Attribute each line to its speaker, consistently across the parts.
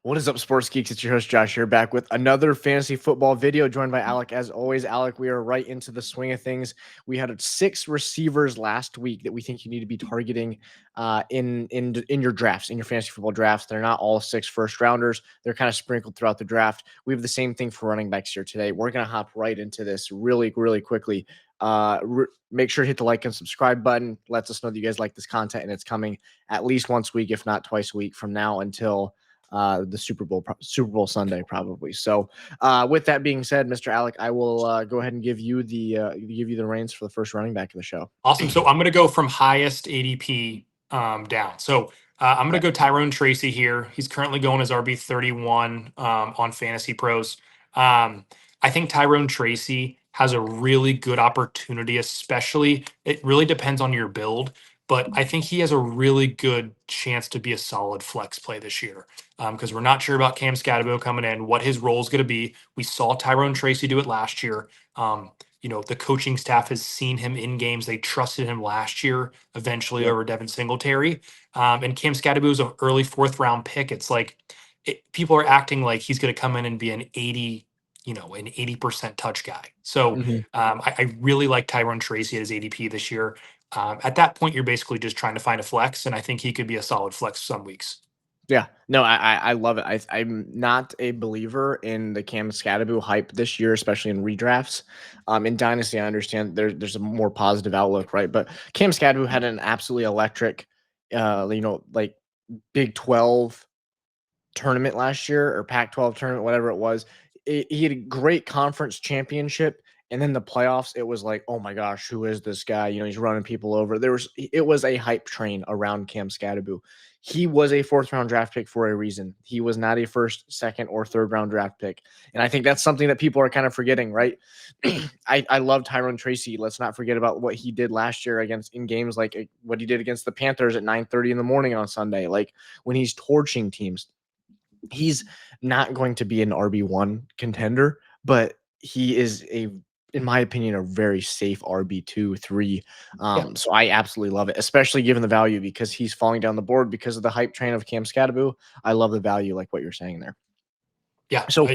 Speaker 1: What is up, sports geeks? It's your host Josh here, back with another fantasy football video, joined by Alec. As always, Alec, we are right into the swing of things. We had 6 receivers last week that we think you need to be targeting in your drafts, in your fantasy football drafts. They're not all 6 first rounders; they're kind of sprinkled throughout the draft. We have the same thing for running backs here today. We're gonna hop right into this really quickly. Make sure to hit the like and subscribe button. Lets us know that you guys like this content, and it's coming at least once a week, if not twice a week, from now until the Super Bowl Sunday, probably. So, with that being said, Mr. Alec, I will go ahead and give you the reins for the first running back of the show.
Speaker 2: Awesome. So I'm going to go from highest ADP down. So I'm going to go Tyrone Tracy here. He's currently going as RB31 on Fantasy Pros. I think Tyrone Tracy has a really good opportunity, especially it really depends on your build, but I think he has a really good chance to be a solid flex play this year because we're not sure about Cam Scatterbo coming in, what his role is going to be. We saw Tyrone Tracy do it last year. The coaching staff has seen him in games. They trusted him last year, eventually over Devin Singletary. And Cam Scatterbo is an early 4th-round pick. It's like people are acting like he's going to come in and be an 80% touch guy. So I really like Tyrone Tracy at his ADP this year. At that point, you're basically just trying to find a flex, and I think he could be a solid flex some weeks.
Speaker 1: Yeah, no, I love it. I'm not a believer in the Cam Scatterbo hype this year, especially in redrafts. In Dynasty, I understand there's a more positive outlook, right? But Cam Scatterbo had an absolutely electric, like Big 12 tournament last year, or Pac-12 tournament, whatever it was. He had a great conference championship, and then the playoffs, it was like, oh my gosh, who is this guy? He's running people over. It was a hype train around Cam Scatterbo. He was a 4th-round draft pick for a reason. He was not a 1st, 2nd, or 3rd-round draft pick. And I think that's something that people are kind of forgetting, right? I love Tyrone Tracy. Let's not forget about what he did last year in games like what he did against the Panthers at 9:30 in the morning on Sunday, like when he's torching teams. He's not going to be an RB1 contender, but he is in my opinion, a very safe RB2, 3. So I absolutely love it, especially given the value, because he's falling down the board because of the hype train of Cam Scatterbo. I love the value, like what you're saying there.
Speaker 2: Yeah.
Speaker 1: So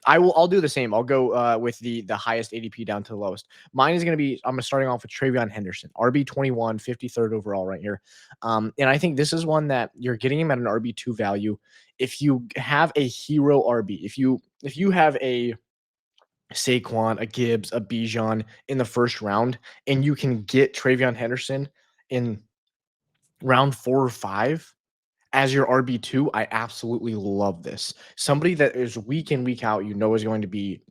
Speaker 1: I'll do the same. I'll go with the highest ADP down to the lowest. Mine is going to be, I'm starting off with TreyVeyon Henderson, RB21, 53rd overall right here. And I think this is one that you're getting him at an RB2 value. If you have a hero RB, if you have a Saquon, a Gibbs, a Bijan in the first round, and you can get TreyVeyon Henderson in round 4 or 5 as your RB2, I absolutely love this. Somebody that is week in, week out, is going to be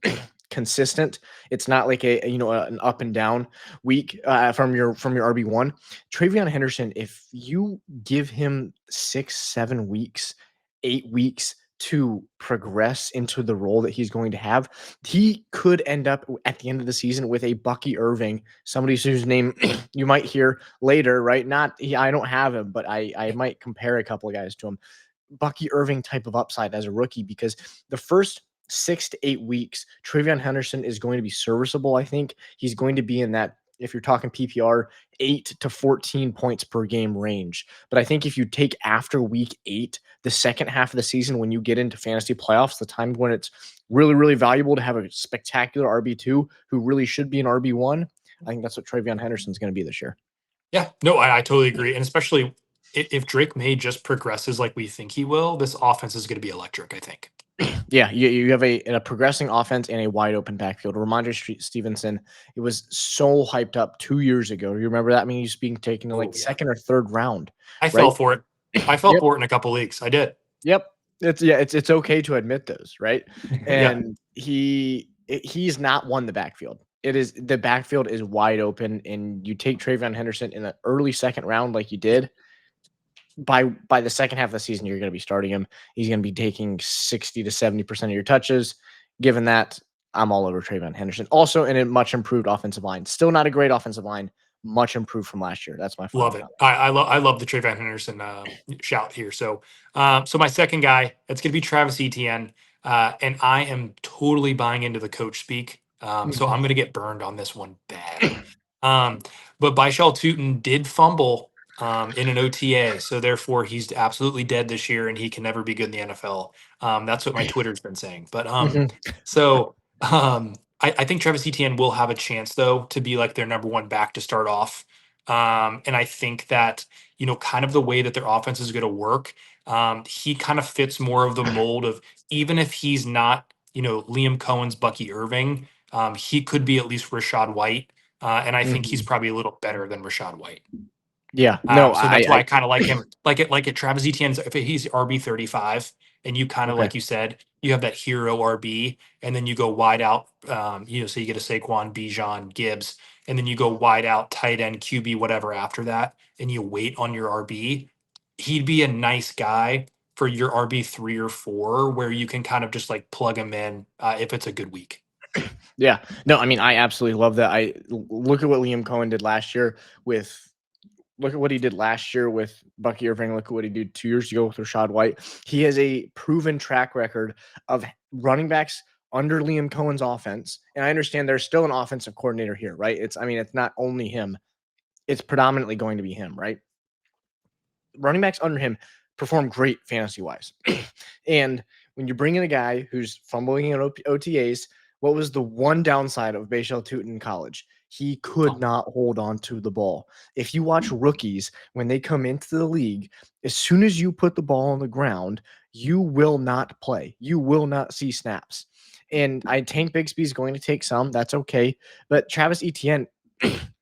Speaker 1: consistent. It's not like an up and down week from your RB1. TreyVeyon Henderson, if you give him 6, 7 weeks, 8 weeks to progress into the role that he's going to have, he could end up at the end of the season with a Bucky Irving, somebody whose name you might hear later, right? I don't have him, but I might compare a couple of guys to him. Bucky Irving type of upside as a rookie, because the first 6 to 8 weeks, TreyVeyon Henderson is going to be serviceable. I think he's going to be in that, if you're talking PPR, 8 to 14 points per game range. But I think if you take after week 8, the second half of the season, when you get into fantasy playoffs, the time when it's really valuable to have a spectacular RB2 who really should be an RB1, I think that's what TreyVeyon Henderson is going to be this year.
Speaker 2: Yeah, no, I totally agree. And especially if Drake May just progresses like we think he will, this offense is going to be electric, I think.
Speaker 1: Yeah, you have a progressing offense and a wide open backfield. Ramondre Stevenson, it was so hyped up 2 years ago. You remember that? I mean, he's being taken to like 2nd or 3rd round,
Speaker 2: I
Speaker 1: right?
Speaker 2: fell for it. I fell for it in a couple leagues. I did.
Speaker 1: Yep. It's okay to admit those, right?
Speaker 2: Yeah.
Speaker 1: And he's not won the backfield. The backfield is wide open, and you take TreyVeyon Henderson in the early 2nd round like you did. By the second half of the season, you're going to be starting him. He's going to be taking 60 to 70% of your touches. Given that, I'm all over TreyVeyon Henderson. Also in a much improved offensive line. Still not a great offensive line, much improved from last year. That's my final
Speaker 2: Love it. I love the TreyVeyon Henderson shout here. So my second guy, it's going to be Travis Etienne, and I am totally buying into the coach speak. So I'm going to get burned on this one bad. But Baishal Tootin did fumble in an OTA. So therefore, he's absolutely dead this year, and he can never be good in the NFL. That's what my Twitter's been saying. But
Speaker 1: Mhm.
Speaker 2: so I think Travis Etienne will have a chance though to be like their number one back to start off. And I think that kind of the way that their offense is going to work, he kind of fits more of the mold of even if he's not Liam Cohen's Bucky Irving, he could be at least Rashad White. And I think he's
Speaker 1: Mhm.
Speaker 2: probably a little better than Rashad White.
Speaker 1: Yeah, no,
Speaker 2: So that's why
Speaker 1: I
Speaker 2: I kind of like him. Like it, Travis Etienne's if he's RB 35, and you kind of
Speaker 1: okay.
Speaker 2: like you said, you have that hero RB, and then you go wide out. So you get a Saquon, Bijan, Gibbs, and then you go wide out, tight end, QB, whatever after that, and you wait on your RB. He'd be a nice guy for your RB 3 or 4, where you can kind of just like plug him in if it's a good week.
Speaker 1: Yeah, no, I mean, I absolutely love that. Look at what Liam Cohen did last year with. Look at what he did last year with Bucky Irving. Look at what he did 2 years ago with Rashad White. He has a proven track record of running backs under Liam Cohen's offense. And I understand there's still an offensive coordinator here, right? I mean, it's not only him. It's predominantly going to be him, right? Running backs under him perform great fantasy wise. And when you bring in a guy who's fumbling in OTAs, what was the one downside of Bashal Tutin in college? He could
Speaker 2: Oh,
Speaker 1: not hold on to the ball. If you watch rookies when they come into the league, as soon as you put the ball on the ground, you will not play. You will not see snaps. And Tank Bigsby is going to take some. That's okay. But Travis Etienne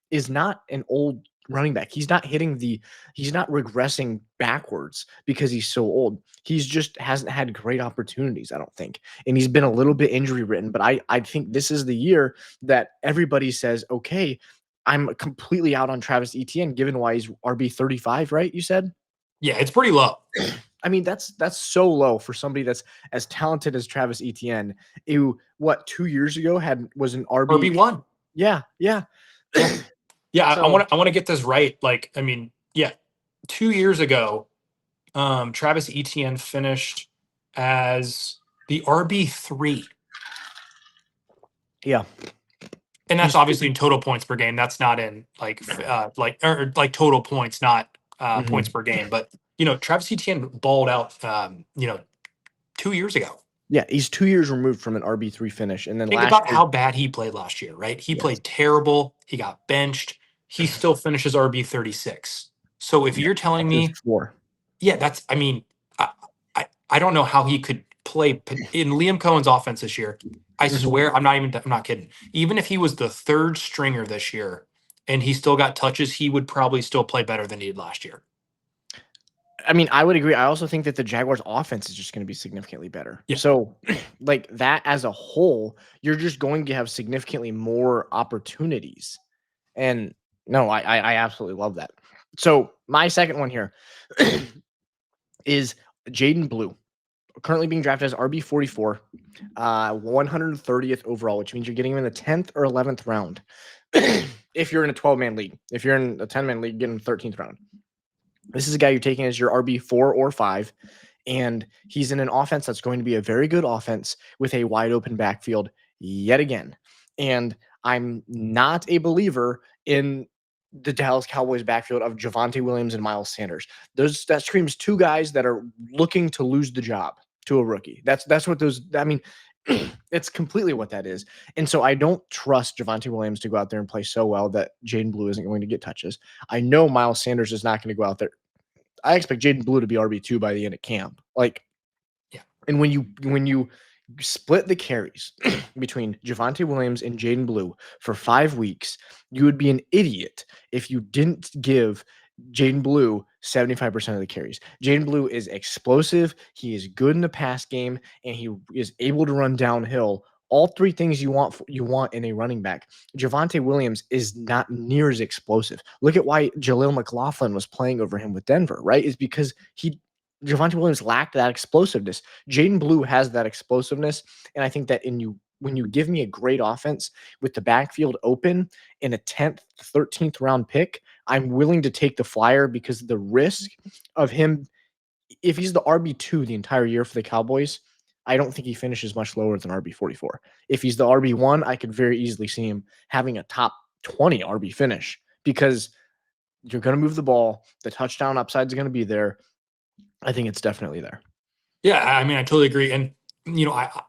Speaker 1: is not an old running back. He's not regressing backwards because he's so old. He's just hasn't had great opportunities, I don't think. And he's been a little bit injury ridden, but I think this is the year that everybody says, okay, I'm completely out on Travis Etienne, given why he's RB 35, right? You said?
Speaker 2: yeah, it's pretty low.
Speaker 1: I mean, that's so low for somebody that's as talented as Travis Etienne, who 2 years ago was an RB.
Speaker 2: RB 1.
Speaker 1: Yeah, yeah.
Speaker 2: Yeah. Yeah, I
Speaker 1: So
Speaker 2: want to get this right. Like, I mean, yeah, 2 years ago, Travis Etienne finished as the RB 3,
Speaker 1: yeah,
Speaker 2: and that's
Speaker 1: he's
Speaker 2: obviously in total points per game. That's not in like total points, not points
Speaker 1: mhm.
Speaker 2: per game. But Travis Etienne balled out, 2 years ago.
Speaker 1: Yeah, he's 2 years removed from an RB3 finish, and then
Speaker 2: Think
Speaker 1: last
Speaker 2: about
Speaker 1: year,
Speaker 2: how bad he played last year, right? He
Speaker 1: yes,
Speaker 2: played terrible. He got benched. He still finishes RB 36. So if
Speaker 1: yeah,
Speaker 2: you're telling
Speaker 1: that's his
Speaker 2: me,
Speaker 1: floor.
Speaker 2: yeah, I mean, I don't know how he could play in Liam Cohen's offense this year. I
Speaker 1: Mhm.
Speaker 2: swear, I'm not kidding. Even if he was the third stringer this year and he still got touches, he would probably still play better than he did last year.
Speaker 1: I mean, I would agree. I also think that the Jaguars' offense is just going to be significantly better.
Speaker 2: Yeah.
Speaker 1: So, like that as a whole, you're just going to have significantly more opportunities. And no, I absolutely love that. So, my second one here is Jaydon Blue, currently being drafted as RB 44, 130th overall, which means you're getting him in the 10th or 11th round. If you're in a 12-man league, if you're in a 10-man league, get him 13th round. This is a guy you're taking as your RB 4 or 5, and he's in an offense that's going to be a very good offense with a wide open backfield yet again. And I'm not a believer in the Dallas Cowboys backfield of Javonte Williams and Miles Sanders. That screams two guys that are looking to lose the job to a rookie. That's what those. I mean, it's completely what that is. And so I don't trust Javonte Williams to go out there and play so well that Jaydon Blue isn't going to get touches. I know Miles Sanders is not going to go out there. I expect Jaydon Blue to be RB2 by the end of camp. Like,
Speaker 2: Yeah.
Speaker 1: and when you split the carries between Javonte Williams and Jaydon Blue for 5 weeks, you would be an idiot if you didn't give Jaydon Blue 75% of the carries. Jaydon Blue is explosive. He is good in the pass game, and he is able to run downhill. All three things you want in a running back. Javonte Williams is not near as explosive. Look at why Jaleel McLaughlin was playing over him with Denver, right? Is because Javonte Williams lacked that explosiveness. Jaydon Blue has that explosiveness, and I think that when you give me a great offense with the backfield open in a 10th, 13th round pick, I'm willing to take the flyer because the risk of him, if he's the RB2 the entire year for the Cowboys, I don't think he finishes much lower than RB 44. If he's the RB1, I could very easily see him having a top 20 RB finish because You're going to move the ball. The touchdown upside is going to be there. I think it's definitely there.
Speaker 2: Yeah, I mean, I totally agree. And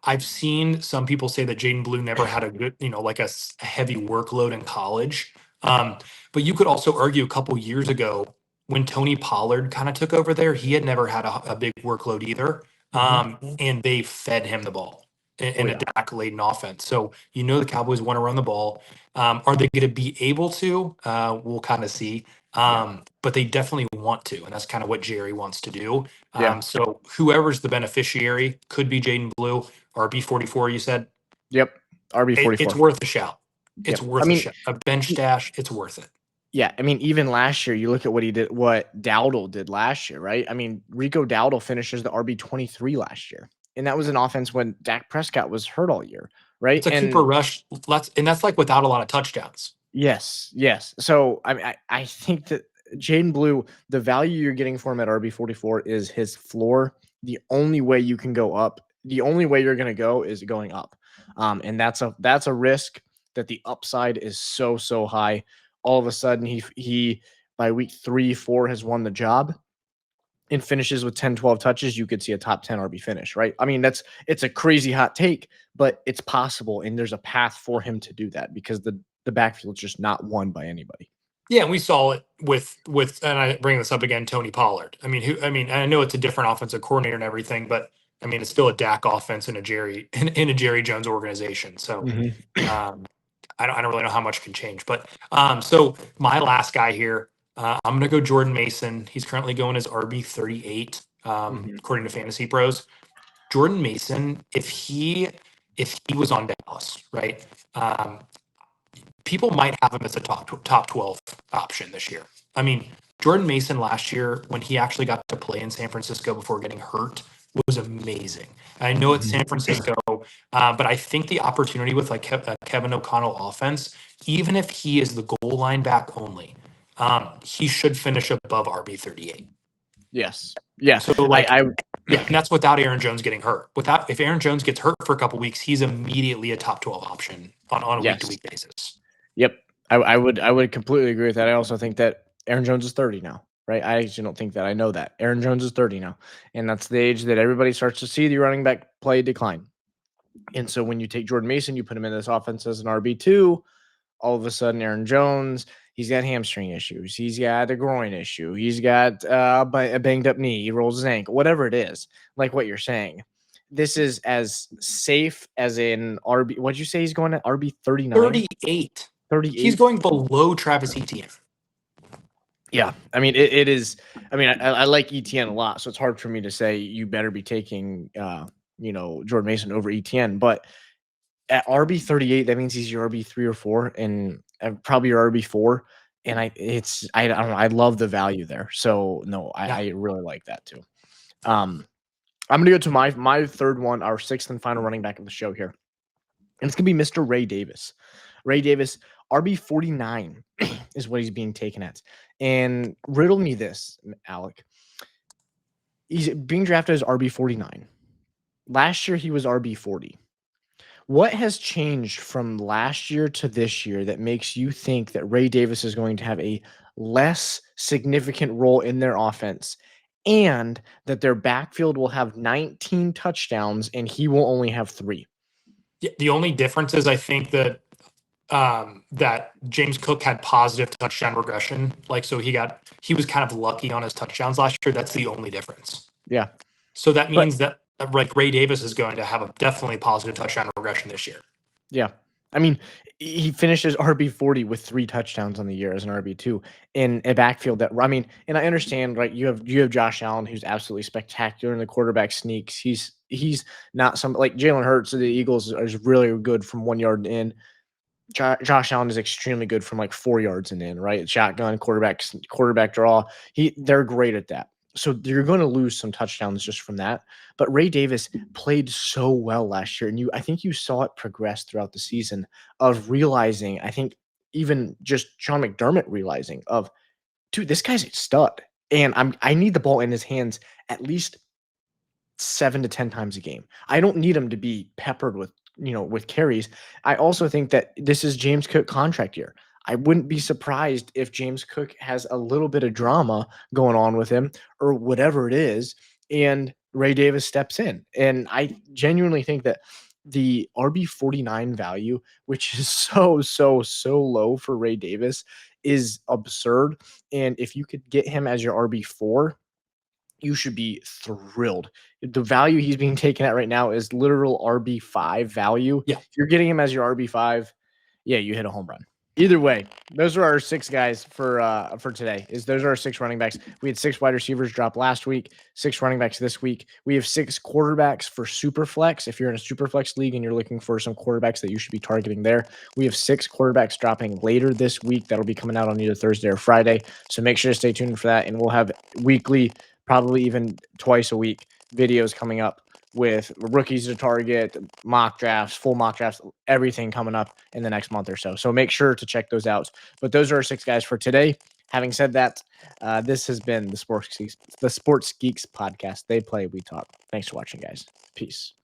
Speaker 2: I've seen some people say that Jaydon Blue never had a good, like a heavy workload in college. Um, but you could also argue a couple years ago when Tony Pollard kind of took over there, he had never had a big workload either. And they fed him the ball
Speaker 1: Oh,
Speaker 2: in a
Speaker 1: yeah.
Speaker 2: Dak laden offense. So the Cowboys want to run the ball. Are they going to be able to? We'll kind of see.
Speaker 1: Yeah.
Speaker 2: But they definitely want to, and that's kind of what Jerry wants to do.
Speaker 1: Yeah.
Speaker 2: So whoever's the beneficiary could be Jaydon Blue, RB44. You said
Speaker 1: Yep.
Speaker 2: it's
Speaker 1: RB44.
Speaker 2: worth a shout. It's
Speaker 1: Yep.
Speaker 2: worth a shot. A bench stash. It's worth it.
Speaker 1: Yeah, I mean, even last year, you look at what he did, what Dowdle did last year, right? I mean, Rico Dowdle finishes the RB23 last year, and that was an offense when Dak Prescott was hurt all year, right?
Speaker 2: It's a Cooper
Speaker 1: And
Speaker 2: Rush. That's like without a lot of touchdowns.
Speaker 1: yes. So I mean, I think that Jaydon Blue, the value you're getting for him at RB44 is his floor. The only way you can go up, the only way you're going to go is going up, and that's a risk that the upside is so high. All of a sudden, he by week 3-4 has won the job and finishes with 10-12 touches. You could see a top 10 RB finish, right? I mean, it's a crazy hot take, but it's possible, and there's a path for him to do that because the backfield's just not won by anybody.
Speaker 2: Yeah, and we saw it with and I bring this up again, Tony Pollard. I mean, I know it's a different offensive coordinator and everything, but I mean, it's still a Dak offense in a Jerry Jones organization. So I don't really know how much can change. But so my last guy here, I'm going to go Jordan Mason. He's currently going as RB38, according to Fantasy Pros. Jordan Mason, if he was on Dallas, right? People might have him as a top 12 option this year. I mean, Jordan Mason last year, when he actually got to play in San Francisco before getting hurt, was amazing. I know it's San Francisco, but I think the opportunity with like Kevin O'Connell offense, even if he is the goal line back only, he should finish above RB38.
Speaker 1: Yes. Yeah.
Speaker 2: So like,
Speaker 1: I
Speaker 2: yeah, and that's without Aaron Jones getting hurt. If Aaron Jones gets hurt for a couple weeks, he's immediately a top 12 option on a week to
Speaker 1: yes.
Speaker 2: week basis.
Speaker 1: Yep. I would completely agree with that. I also think that Aaron Jones is 30 now, right? I actually don't think that. I know that. Aaron Jones is 30 now. And that's the age that everybody starts to see the running back play decline. And so when you take Jordan Mason, you put him in this offense as an RB2, all of a sudden Aaron Jones, he's got hamstring issues. He's got a groin issue. He's got a banged up knee. He rolls his ankle, whatever it is, like what you're saying. This is as safe as in RB. What'd you say he's going at RB 39?
Speaker 2: 38.
Speaker 1: 38.
Speaker 2: He's going below Travis Etienne.
Speaker 1: Yeah. I mean, it is. I mean, I like Etienne a lot, so it's hard for me to say you better be taking, Jordan Mason over Etienne. But at RB38, that means he's your RB3 or 4, and probably your RB4. And I don't know. I love the value there. So no, I really like that too. I'm gonna go to my third one, our sixth and final running back of the show here, and it's gonna be Mr. Ray Davis. Ray Davis, RB49 is what he's being taken at. And riddle me this, Alec. He's being drafted as RB49. Last year he was RB40. What has changed from last year to this year that makes you think that Ray Davis is going to have a less significant role in their offense and that their backfield will have 19 touchdowns and he will only have 3?
Speaker 2: Yeah, the only difference is I think that that James Cook had positive touchdown regression. Like, so he was kind of lucky on his touchdowns last year. That's the only difference.
Speaker 1: Yeah.
Speaker 2: So that
Speaker 1: But
Speaker 2: means that like Ray Davis is going to have a definitely positive touchdown regression this year.
Speaker 1: yeah. I mean, he finishes RB40 with 3 touchdowns on the year as an RB2 in a backfield that, I mean, and I understand, right? You have Josh Allen, who's absolutely spectacular in the quarterback sneaks. He's not some like Jalen Hurts of the Eagles is really good from 1 yard in. Josh Allen is extremely good from like 4 yards and in, right? Shotgun, quarterback draw. They're great at that. So you're going to lose some touchdowns just from that. But Ray Davis played so well last year, and I think you saw it progress throughout the season of realizing. I think even just Sean McDermott realizing of, dude, this guy's a stud, and I need the ball in his hands at least 7 to 10 times a game. I don't need him to be peppered with carries. I also think that this is James Cook contract year. I wouldn't be surprised if James Cook has a little bit of drama going on with him or whatever it is, and Ray Davis steps in. And I genuinely think that the RB49 value, which is so low for Ray Davis, is absurd. And if you could get him as your RB4, you should be thrilled. The value he's being taken at right now is literal RB5 value.
Speaker 2: Yeah.
Speaker 1: If you're getting him as your RB5, yeah, you hit a home run. Either way, those are our 6 guys for today. Those are our 6 running backs. We had 6 wide receivers drop last week, 6 running backs this week. We have 6 quarterbacks for Superflex. If you're in a Superflex league and you're looking for some quarterbacks that you should be targeting there, we have 6 quarterbacks dropping later this week. That'll be coming out on either Thursday or Friday. So make sure to stay tuned for that, and we'll have weekly, probably even twice a week, videos coming up with rookies to target, mock drafts, full mock drafts, everything coming up in the next month or so. So make sure to check those out. But those are our 6 guys for today. Having said that, this has been the Sports Geeks podcast. They play, we talk. Thanks for watching, guys. Peace.